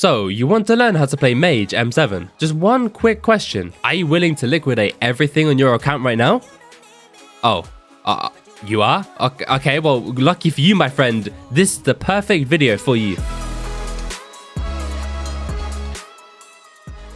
So, you want to learn how to play Mage M7? Just one quick question. Are you willing to liquidate everything on your account right now? Oh, you are? Okay, well, lucky for you, my friend. This is the perfect video for you.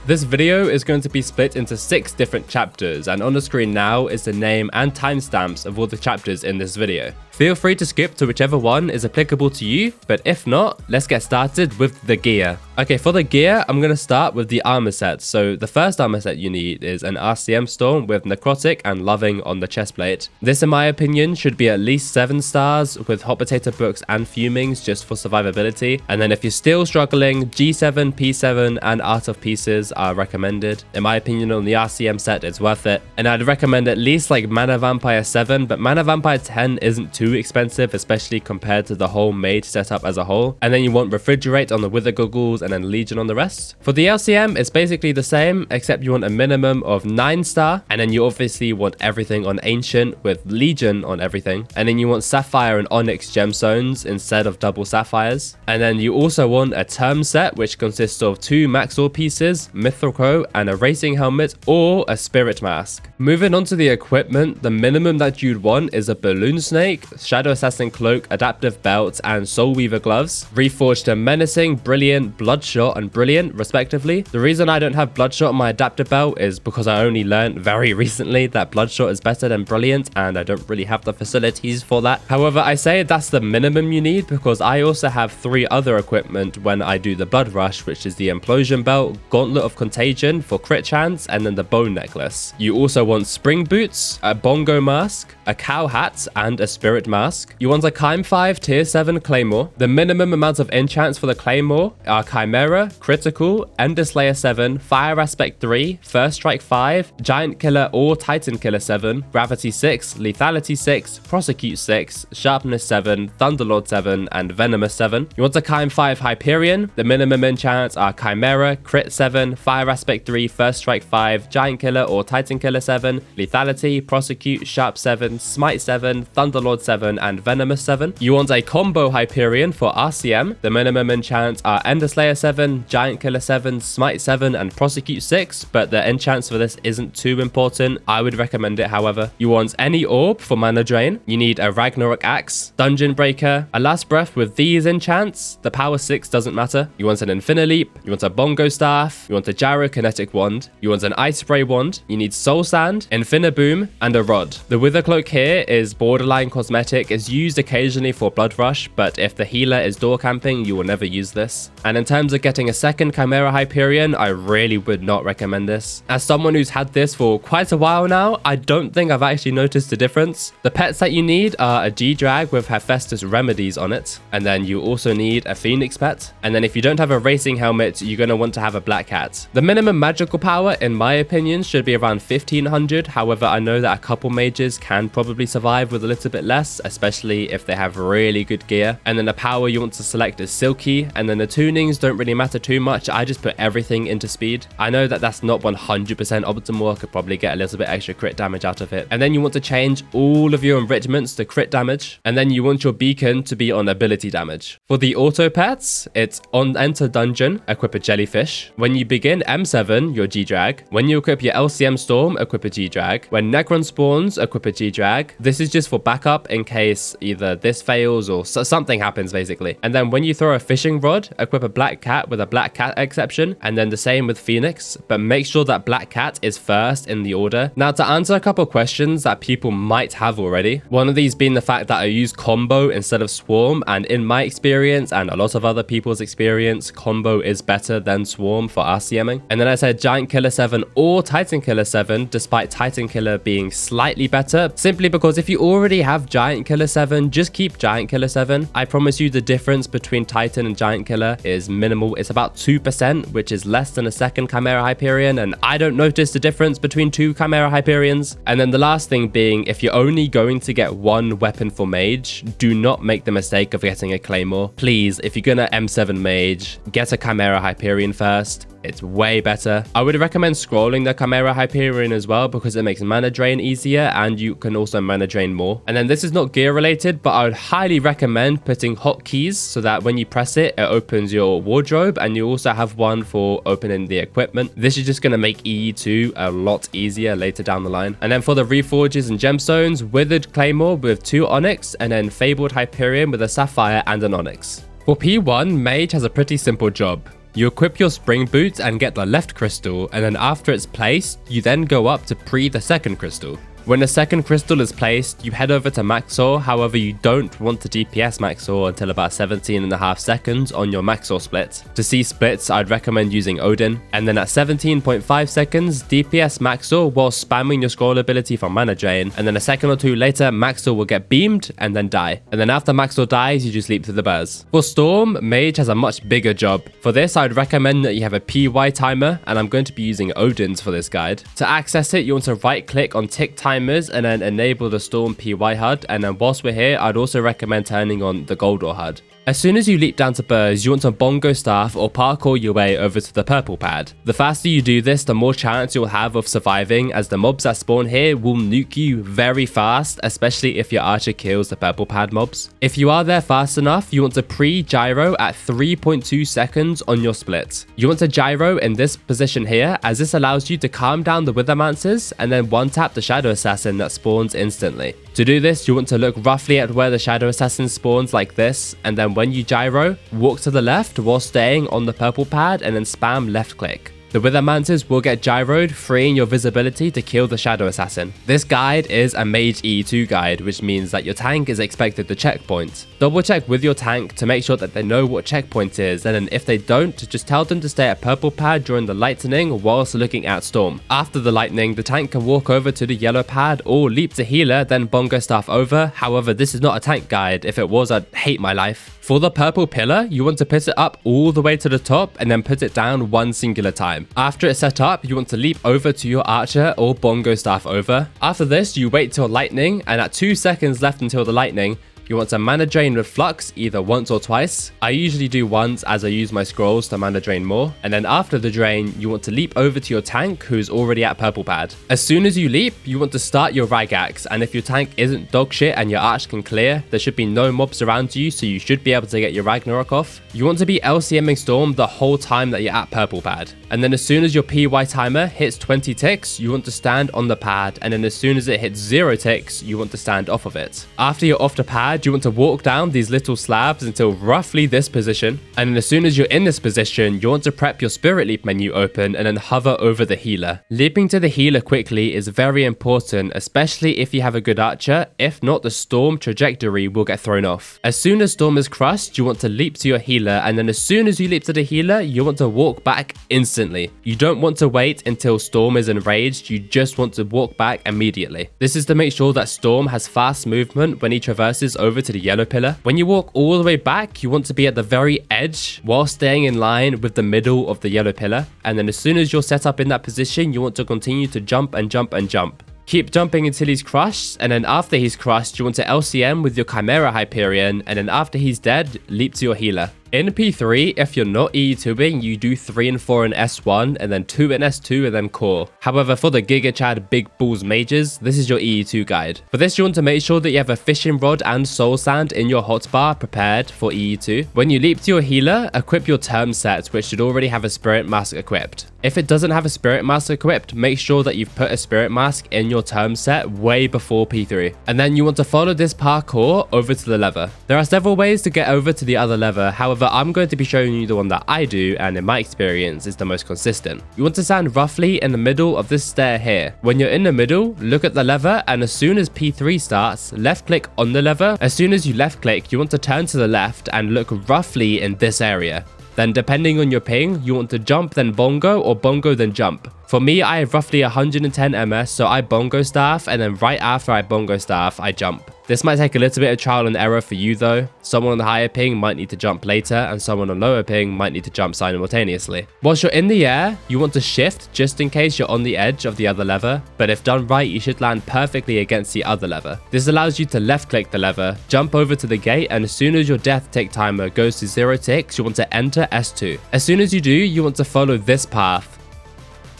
This video is going to be split into 6 different chapters, and on the screen now is the name and timestamps of all the chapters in this video. Feel free to skip to whichever one is applicable to you, but if not, let's get started with the gear. Okay, for the gear, I'm going to start with the armor set. So the first armor set you need is an RCM Storm with Necrotic and Loving on the chest plate. This, in my opinion, should be at least 7 stars with Hot Potato Books and Fumings just for survivability. And then if you're still struggling, G7, P7 and Art of Pieces are recommended. In my opinion, on the RCM set, it's worth it. And I'd recommend at least like Mana Vampire 7, but Mana Vampire 10 isn't too expensive, especially compared to the whole Mage setup as a whole. And then you want Refrigerate on the Wither Goggles and then Legion on the rest. For the LCM, it's basically the same, except you want a minimum of 9 star, and then you obviously want everything on Ancient with Legion on everything. And then you want Sapphire and Onyx gemstones instead of double Sapphires. And then you also want a Term set, which consists of 2 Max Ore pieces, Mithril Crow, and a Racing Helmet or a Spirit Mask. Moving on to the equipment, the minimum that you'd want is a Balloon Snake, Shadow Assassin Cloak, Adaptive Belt, and Soul Weaver Gloves. Reforged to Menacing, Brilliant, Bloodshot, and Brilliant, respectively. The reason I don't have Bloodshot on my Adaptive Belt is because I only learned very recently that Bloodshot is better than Brilliant, and I don't really have the facilities for that. However, I say that's the minimum you need because I also have 3 other equipment when I do the Blood Rush, which is the Implosion Belt, Gauntlet of Contagion for crit chance, and then the Bone Necklace. You also want Spring Boots, a Bongo Mask, a Cow Hat, and a Spirit Mask. You want a Chime 5 Tier 7 Claymore. The minimum amount of enchants for the Claymore are Chimera, Critical, Ender Slayer 7, Fire Aspect 3, First Strike 5, Giant Killer or Titan Killer 7, Gravity 6, Lethality 6, Prosecute 6, Sharpness 7, Thunderlord 7, and Venomous 7. You want a Chime 5 Hyperion. The minimum enchants are Chimera, Crit 7, Fire Aspect 3, First Strike 5, Giant Killer or Titan Killer 7, Lethality, Prosecute, Sharp 7, Smite 7, Thunderlord 7, and Venomous 7. You want a Combo Hyperion for RCM. The minimum enchants are Ender Slayer 7, Giant Killer 7, Smite 7, and Prosecute 6, but the enchants for this isn't too important. I would recommend it, however. You want any Orb for Mana Drain. You need a Ragnarok Axe, Dungeon Breaker, a Last Breath with these enchants. The power 6 doesn't matter. You want an Infinileap. You want a Bongo Staff. You want a Gyrokinetic Wand. You want an Ice Spray Wand. You need Soul Sand, Infiniboom, and a Rod. The Wither Cloak here is borderline cosmetic. It's used occasionally for Blood Rush, but if the healer is door camping, you will never use this. And in terms of getting a second Chimera Hyperion, I really would not recommend this. As someone who's had this for quite a while now, I don't think I've actually noticed a difference. The pets that you need are a G-Drag with Hephaestus Remedies on it, and then you also need a Phoenix pet. And then if you don't have a Racing Helmet, you're going to want to have a Black Cat. The minimum magical power, in my opinion, should be around 1500. However, I know that a couple mages can probably survive with a little bit less, especially if they have really good gear. And then the power you want to select is Silky, and then the tunings don't really matter too much. I just put everything into speed. I know that that's not 100% optimal. I could probably get a little bit extra crit damage out of it. And then you want to change all of your enrichments to crit damage, and then you want your beacon to be on ability damage. For the auto pets, it's on Enter Dungeon, equip a Jellyfish. When you begin M7, your G-Drag. When you equip your LCM Storm, equip a G-Drag. When Necron spawns, equip a G-Drag. This is just for backup in case either this fails or something happens, basically. And then when you throw a Fishing Rod, equip a Black Cat with a Black Cat exception, and then the same with Phoenix, but make sure that Black Cat is first in the order. Now, to answer a couple questions that people might have already, one of these being the fact that I use combo instead of swarm, and in my experience and a lot of other people's experience, combo is better than swarm for RCMing. And then I said Giant Killer 7 or Titan Killer 7, despite Titan Killer being slightly better, simply because if you already have Giant Killer 7, just keep Giant Killer 7. I promise you the difference between Titan and Giant Killer is minimal. It's about 2%, which is less than a second Chimera Hyperion, and I don't notice the difference between 2 Chimera Hyperions. And then the last thing being, if you're only going to get 1 weapon for Mage, do not make the mistake of getting a Claymore. Please, if you're gonna M7 Mage, get a Chimera Hyperion first. It's way better. I would recommend scrolling the Chimera Hyperion as well because it makes mana drain easier and you can also mana drain more. And then this is not gear related, but I would highly recommend putting hotkeys so that when you press it, it opens your wardrobe, and you also have one for opening the equipment. This is just going to make EE2 a lot easier later down the line. And then for the reforges and gemstones, Withered Claymore with 2 onyx, and then Fabled Hyperion with a sapphire and an onyx. For P1, Mage has a pretty simple job. You equip your spring boots and get the left crystal, and then after it's placed, you then go up to pre the second crystal. When the second crystal is placed, you head over to Maxor. However, you don't want to DPS Maxor until about 17.5 seconds on your Maxor split. To see splits, I'd recommend using Odin. And then at 17.5 seconds, DPS Maxor while spamming your scroll ability from mana drain. And then a second or two later, Maxor will get beamed and then die. And then after Maxor dies, you just leap through the burrs. For Storm, Mage has a much bigger job. For this, I'd recommend that you have a PY timer, and I'm going to be using Odin's for this guide. To access it, you want to right click on tick time and then enable the Storm PY HUD, and then whilst we're here, I'd also recommend turning on the Gold Ore HUD. As soon as you leap down to burrs, you want to bongo staff or parkour your way over to the purple pad. The faster you do this, the more chance you'll have of surviving, as the mobs that spawn here will nuke you very fast, especially if your archer kills the purple pad mobs. If you are there fast enough, you want to pre-gyro at 3.2 seconds on your split. You want to gyro in this position here, as this allows you to calm down the Withermancers and then one-tap the Shadow Assassin that spawns instantly. To do this, you want to look roughly at where the Shadow Assassin spawns like this, and then when you gyro, walk to the left while staying on the purple pad and then spam left click. The Withermancers will get gyroed, freeing your visibility to kill the Shadow Assassin. This guide is a Mage E2 guide, which means that your tank is expected to checkpoint. Double check with your tank to make sure that they know what checkpoint is, and then if they don't, just tell them to stay at purple pad during the lightning whilst looking at Storm. After the lightning, the tank can walk over to the yellow pad or leap to healer, then bongo staff over. However, this is not a tank guide. If it was, I'd hate my life. For the purple pillar, you want to put it up all the way to the top and then put it down one singular time. After it's set up, you want to leap over to your archer or bongo staff over. After this, you wait till lightning, and at 2 seconds left until the lightning, you want to mana drain with flux either once or twice. I usually do once as I use my scrolls to mana drain more. And then after the drain, you want to leap over to your tank who's already at purple pad. As soon as you leap, you want to start your Ragax, and if your tank isn't dog shit and your arch can clear, there should be no mobs around you, so you should be able to get your Ragnarok off. You want to be LCMing Storm the whole time that you're at purple pad. And then as soon as your PY timer hits 20 ticks, you want to stand on the pad, and then as soon as it hits 0 ticks, you want to stand off of it. After you're off the pad, you want to walk down these little slabs until roughly this position, and then as soon as you're in this position, you want to prep your Spirit Leap menu open and then hover over the healer. Leaping to the healer quickly is very important, especially if you have a good archer. If not, the Storm trajectory will get thrown off. As soon as Storm is crushed, you want to leap to your healer, and then as soon as you leap to the healer, you want to walk back instantly. You don't want to wait until Storm is enraged, you just want to walk back immediately. This is to make sure that Storm has fast movement when he traverses over to the yellow pillar. When you walk all the way back, you want to be at the very edge while staying in line with the middle of the yellow pillar. And then as soon as you're set up in that position, you want to continue to jump and jump and jump. Keep jumping until he's crushed, and then after he's crushed, you want to LCM with your Chimera Hyperion, and then after he's dead, leap to your healer. In P3, if you're not E2ing, you do 3 and 4 in S1, and then 2 in S2, and then core. However, for the Giga Chad Big Balls Mages, this is your E2 guide. For this, you want to make sure that you have a fishing rod and soul sand in your hotbar prepared for E2. When you leap to your healer, equip your term set, which should already have a Spirit Mask equipped. If it doesn't have a Spirit Mask equipped, make sure that you've put a Spirit Mask in your term set way before P3. And then you want to follow this parkour over to the lever. There are several ways to get over to the other lever, however, I'm going to be showing you the one that I do, and in my experience is the most consistent. You want to stand roughly in the middle of this stair here. When you're in the middle, look at the lever, and as soon as P3 starts, left click on the lever. As soon as you left click, you want to turn to the left and look roughly in this area. Then depending on your ping, you want to jump then bongo or bongo then jump. For me, I have roughly 110 ms, so I bongo staff, and then right after I bongo staff, I jump. This might take a little bit of trial and error for you though. Someone on the higher ping might need to jump later, and someone on lower ping might need to jump simultaneously. Once you're in the air, you want to shift just in case you're on the edge of the other lever, but if done right, you should land perfectly against the other lever. This allows you to left click the lever, jump over to the gate, and as soon as your death tick timer goes to 0 ticks, you want to enter S2. As soon as you do, you want to follow this path.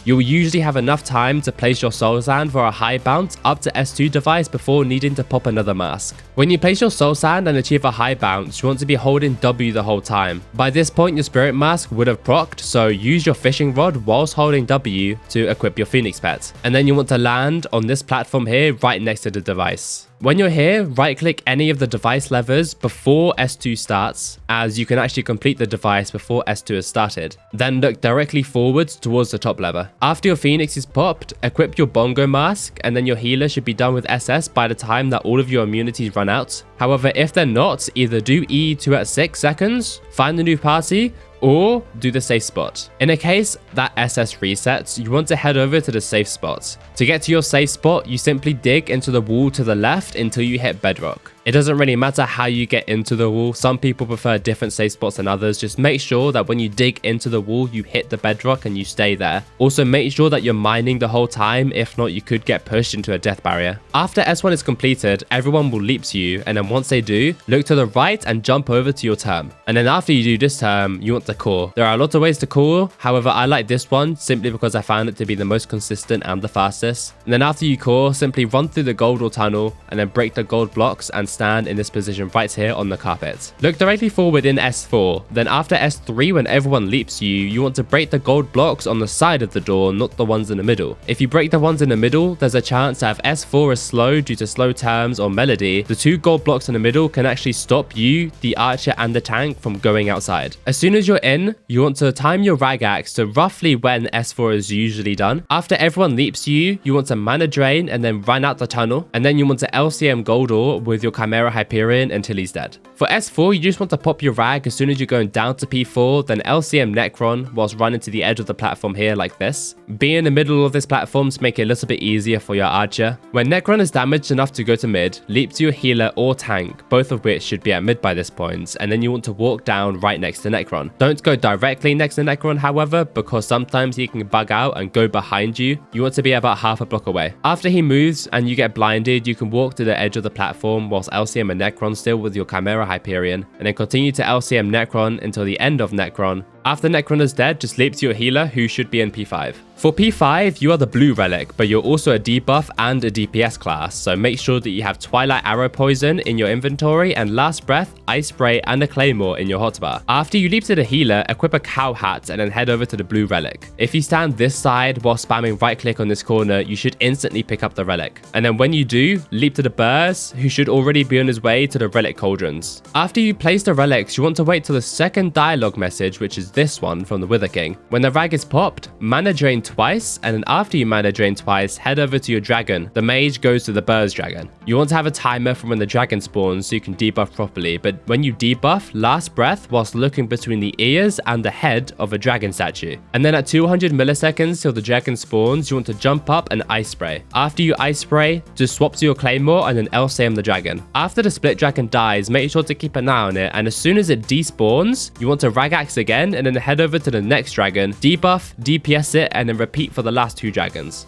You'll usually have enough time to place your soul sand for a high bounce up to S2 device before needing to pop another mask. When you place your soul sand and achieve a high bounce, you want to be holding W the whole time. By this point, your spirit mask would have procced, so use your fishing rod whilst holding W to equip your Phoenix pet. And then you want to land on this platform here right next to the device. When you're here, right click any of the device levers before S2 starts, as you can actually complete the device before S2 has started. Then look directly forwards towards the top lever. After your Phoenix is popped, equip your bongo mask, and then your healer should be done with SS by the time that all of your immunities run out. However, if they're not, either do E2 at 6 seconds, find a new party, or do the safe spot. In a case that SS resets, you want to head over to the safe spot. To get to your safe spot, you simply dig into the wall to the left until you hit bedrock. It doesn't really matter how you get into the wall. Some people prefer different safe spots than others. Just make sure that when you dig into the wall, you hit the bedrock and you stay there. Also, make sure that you're mining the whole time. If not, you could get pushed into a death barrier. After S1 is completed, everyone will leap to you. And then once they do, look to the right and jump over to your term. And then after you do this term, you want to core. There are a lot of ways to core. However, I like this one simply because I found it to be the most consistent and the fastest. And then after you core, simply run through the gold or tunnel and then break the gold blocks and stand in this position right here on the carpet. Look directly forward in S4. Then after S3, when everyone leaps you want to break the gold blocks on the side of the door, not the ones in the middle. If you break the ones in the middle, there's a chance that if S4 is slow due to slow terms or melody, the 2 gold blocks in the middle can actually stop you, the archer and the tank from going outside. As soon as you're in, you want to time your rag axe to roughly when S4 is usually done. After everyone leaps you want to mana drain and then run out the tunnel, and then you want to LCM gold ore with your Chimera Hyperion until he's dead. For S4, you just want to pop your rag as soon as you're going down to P4, then LCM Necron whilst running to the edge of the platform here like this. Be in the middle of this platform to make it a little bit easier for your archer. When Necron is damaged enough to go to mid, leap to your healer or tank, both of which should be at mid by this point, and then you want to walk down right next to Necron. Don't go directly next to Necron, however, because sometimes he can bug out and go behind you. You want to be about half a block away. After he moves and you get blinded, you can walk to the edge of the platform whilst LCM and Necron still with your Chimera Hyperion, and then continue to LCM Necron until the end of Necron. After Necron is dead, just leap to your healer, who should be in P5. For P5, you are the blue relic, but you're also a debuff and a DPS class, so make sure that you have Twilight Arrow Poison in your inventory and Last Breath, Ice Spray, and a Claymore in your hotbar. After you leap to the healer, equip a cow hat and then head over to the blue relic. If you stand this side while spamming right click on this corner, you should instantly pick up the relic. And then when you do, leap to the Burrs, who should already be on his way to the relic cauldrons. After you place the relics, you want to wait till the second dialogue message, which is this one from the Wither King. When the rag is popped, mana drain twice, and then after you mana drain twice, head over to your dragon. The mage goes to the Burrs dragon. You want to have a timer from when the dragon spawns so you can debuff properly, but when you debuff, last breath whilst looking between the ears and the head of a dragon statue. And then at 200 milliseconds till the dragon spawns, you want to jump up and ice spray. After you ice spray, just swap to your claymore and then LCM the dragon. After the split dragon dies, make sure to keep an eye on it, and as soon as it despawns, you want to rag axe again and then head over to the next dragon, debuff, DPS it, and then repeat for the last 2 dragons.